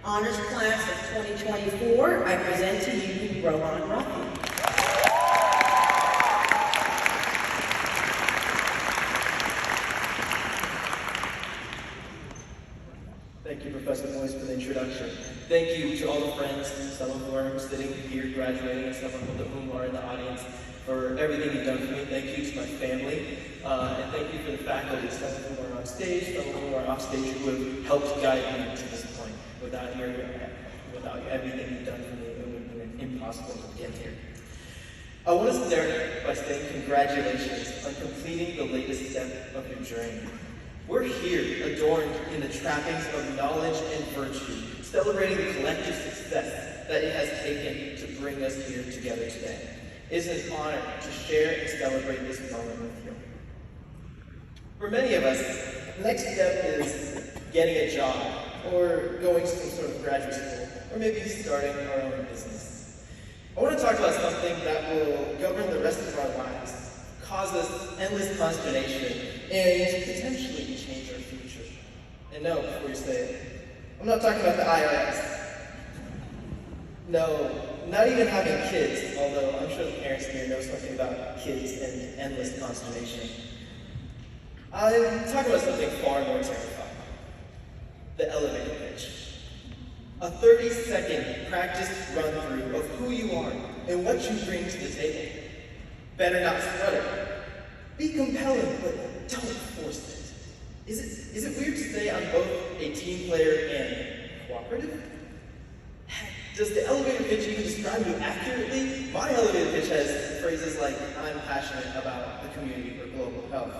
Honors Class of 2024, I present to you Rohan Rathi. Thank you, Professor Moyes, for the introduction. Thank you to all the friends, some of whom are sitting here graduating, and some of whom are in the audience, for everything you've done for me. Thank you to my family, and thank you for the faculty, some of whom are on stage, some of whom are off stage, who have helped guide me to this point. Without everything you've done for me, it would have been impossible to get here. I want to start by saying congratulations on completing the latest step of your journey. We're here, adorned in the trappings of knowledge and virtue, celebrating the collective success that it has taken to bring us here together today. It is an honor to share and celebrate this moment with you. For many of us, the next step is getting a job, or going to some sort of graduate school, or maybe starting our own business. I want to talk about something that will govern the rest of our lives, cause us endless consternation, and potentially change our future. And no, before you say it, I'm not talking about the IRS. No, not even having kids, although I'm sure the parents here know something about kids and endless consternation. I'm talking about something far more terrifying. The elevator pitch. A 30-second practiced run-through of who you are and what you bring to the table. Better not stutter. Be compelling, but don't force it. Is it weird to say I'm both a team player and cooperative? Does the elevator pitch even describe you accurately? My elevator pitch has phrases like, I'm passionate about the community or global health.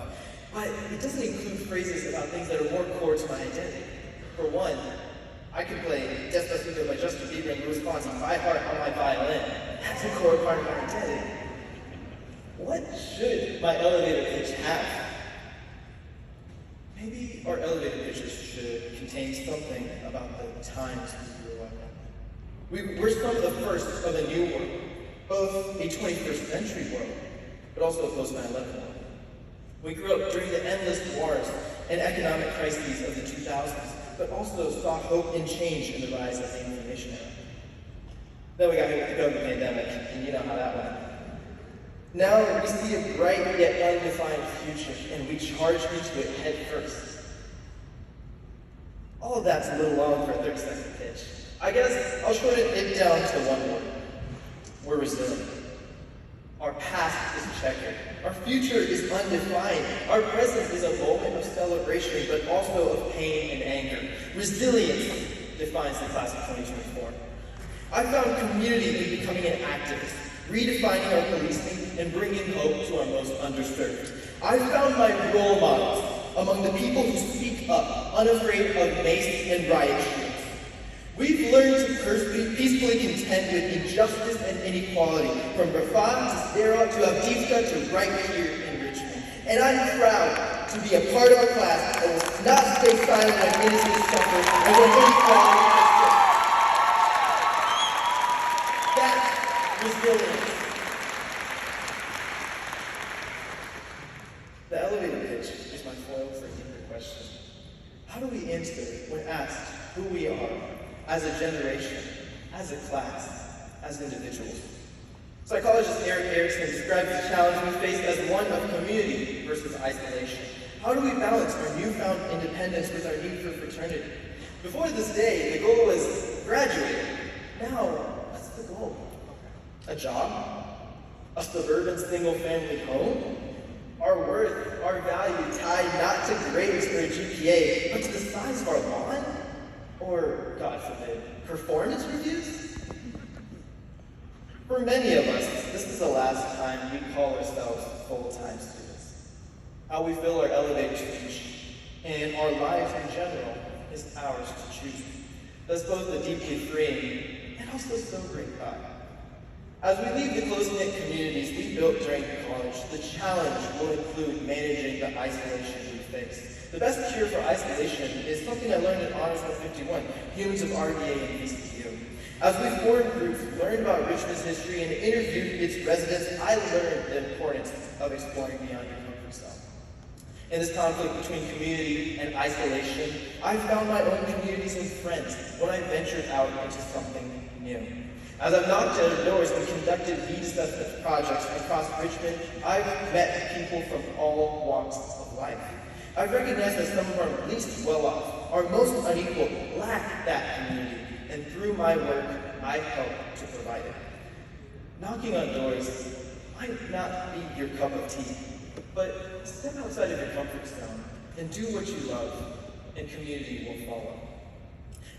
But it doesn't include phrases about things that are more core to my identity. For one, I can play Despacito by Justin Bieber and Louis Fonsi by heart on my violin. That's a core part of my identity. What should my elevator pitch have? Maybe our elevator pitches should contain something about the times we grew up in. We're some of the first of a new world, both a 21st century world, but also a post-9/11 world. We grew up during the endless wars and economic crises of the 2000s, but also saw hope and change in the rise of the information era. Then we got hit with the COVID pandemic, and you know how that went. Now we see a bright yet undefined future, and we charge into it head first. All of that's a little long for a 30-second pitch. I guess I'll shorten it down to one word. We're resilient. Our past is checkered. Our future is undefined. Our present is a moment of celebration, but also of pain and anger. Resilience defines the class of 2024. I found community in becoming an activist, redefining our policing and bringing hope to our most underserved. I found my role models among the people who speak up, unafraid of mace and riot shields. We've learned to peacefully contend with injustice and inequality, from Rathi to Sarah to Avdiivka to right here in Richmond. And I'm proud to be a part of a class that will not stay silent when innocents suffer and when inequality persists. That's resilience. The elevator pitch is my foil for a deeper question. How do we answer when asked who we are as a generation, as a class, as individuals? Psychologist Eric Erickson describes the challenge we face as one of community versus isolation. How do we balance our newfound independence with our need for fraternity? Before this day, the goal was graduating. Now, what's the goal? A job? A suburban single-family home? Our worth, our value tied not to grades or a GPA, but to the size of our lawn? Or, God forbid, performance reviews? For many of us, this is the last time we call ourselves full-time students. How we fill our elevator speech and our lives in general is ours to choose. That's both a deeply freeing and also sobering thought. As we leave the close-knit communities we built during college, the challenge will include managing the isolation we face. The best cure for isolation is something I learned in Honors 151, Humans of RDA and VCU. As we formed groups, learned about Richmond's history, and interviewed its residents, I learned the importance of exploring beyond your comfort zone. In this conflict between community and isolation, I found my own communities and friends when I ventured out into something new. As I've knocked at doors and conducted needs assessment projects across Richmond, I've met people from all walks of life. I've recognized that some of our least well-off, our most unequal, lack that community, and through my work, I help to provide it. Knocking on doors might not be your cup of tea, but step outside of your comfort zone and do what you love, and community will follow.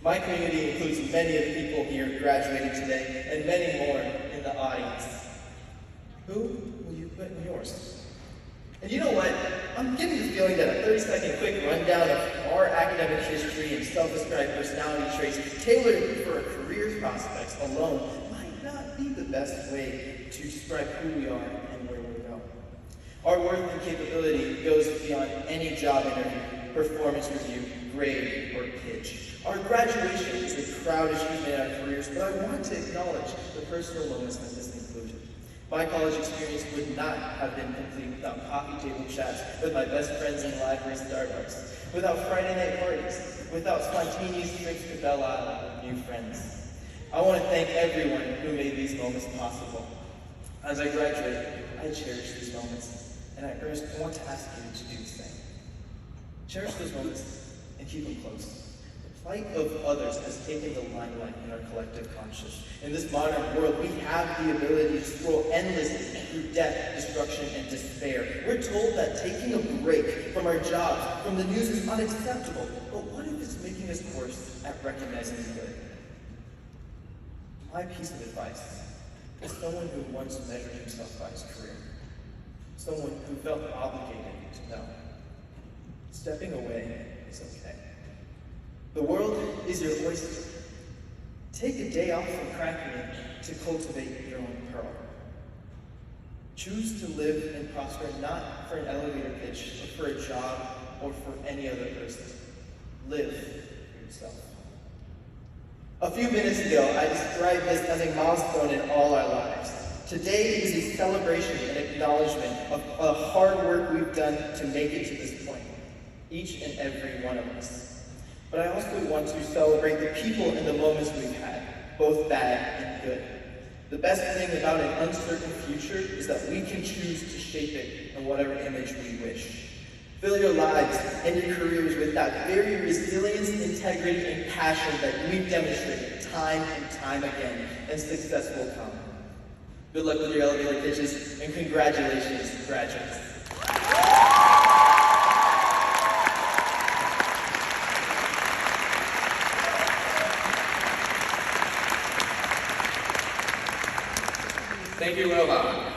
My community includes many of the people here graduating today, and many more in the audience. Who will you put in yours? And you know what? I'm getting the feeling that a 30-second quick rundown of our academic history and self-described personality traits tailored for our career prospects alone might not be the best way to describe who we are and where we're going. Our worth and capability goes beyond any job interview, performance review, grade, or pitch. Our graduation is a proud achievement in our careers, but I want to acknowledge the personal moments that this included. My college experience would not have been complete without coffee table chats with my best friends in library Starbucks, without Friday night parties, without spontaneous trips to Belle Isle with new friends. I want to thank everyone who made these moments possible. As I graduate, I cherish these moments, and I want to ask you to do the same. Cherish those moments and keep them close. The plight of others has taken the limelight in our collective conscience. In this modern world, we have the ability to scroll endlessly through death, destruction, and despair. We're told that taking a break from our jobs, from the news is unacceptable. But what if it's making us worse at recognizing the good? My piece of advice is someone who once measured himself by his career. Someone who felt obligated to know. Stepping away is okay. The world is your oyster. Take a day off from cracking it to cultivate your own pearl. Choose to live and prosper not for an elevator pitch, or for a job, or for any other person. Live for yourself. A few minutes ago, I described this as a milestone in all our lives. Today is a celebration and acknowledgement of the hard work we've done to make it to this point, each and every one of us. But I also want to celebrate the people and the moments we've had, both bad and good. The best thing about an uncertain future is that we can choose to shape it in whatever image we wish. Fill your lives and your careers with that very resilience, integrity, and passion that we've demonstrated time and time again, and success will come. Good luck with your elevator pitches, and congratulations, graduates. Thank you, Rohan.